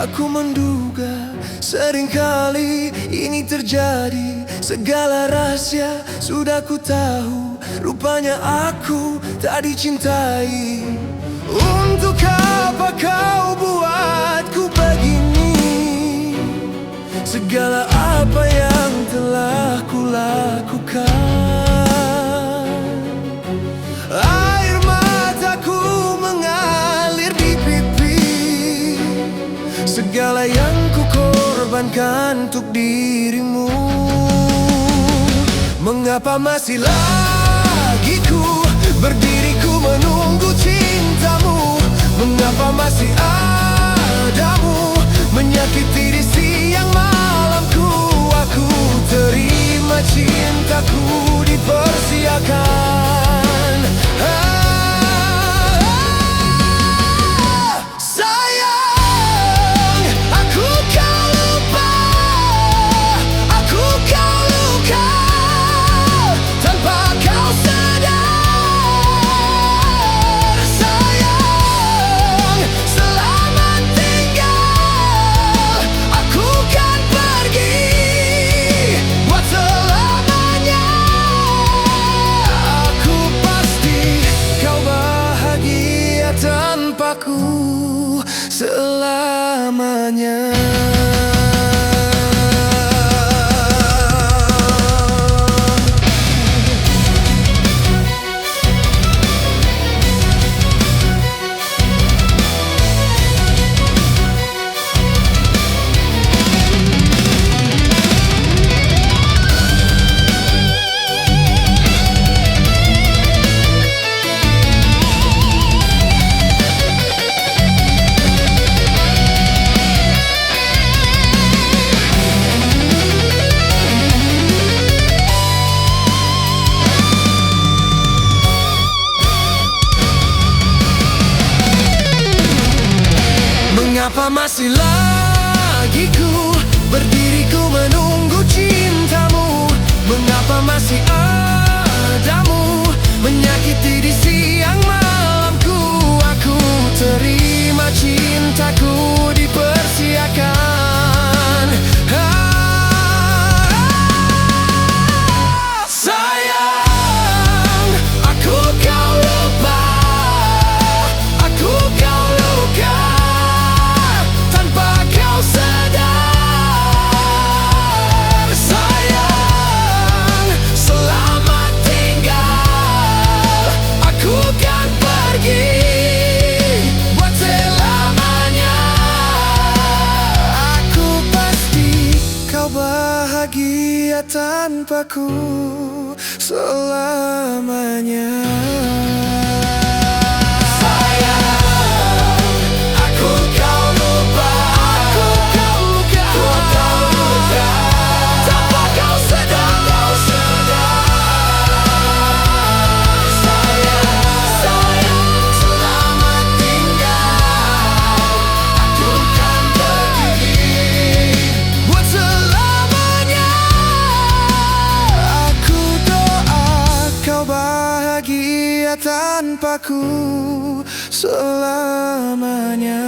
Aku menduga seringkali ini terjadi. Segala rahasia sudah ku tahu. Rupanya aku tak dicintai. Untuk apa kau buatku begini? Segala apa yang telah ku lakukan. Air mataku mengalir di pipi. Segala yang ku korbankan untuk dirimu. Mengapa masih lagi ku berdiri, ku menunggu cintamu? Mengapa masih adamu menyakiti di siang malamku? Aku terima cintaku dipersiakan. Sayang, aku kau lupa, aku kau luka tanpa kau sadar. Sayang, selamat tinggal, aku kan pergi buat selamanya. Aku pasti kau bahagia tanpaku selamanya. Mengapa masih lagi ku berdiri, ku menunggu cintamu? Mengapa masih adamu menyakiti di siang malamku? Aku terima cintaku dipersiakan. Sayang, aku kau lupa, aku kau luka tanpa kau sadar. Sayang, selamat tinggal, aku kan pergi buat selamanya. Aku pasti kau bahagia tanpaku selamanya. Tanpaku selamanya.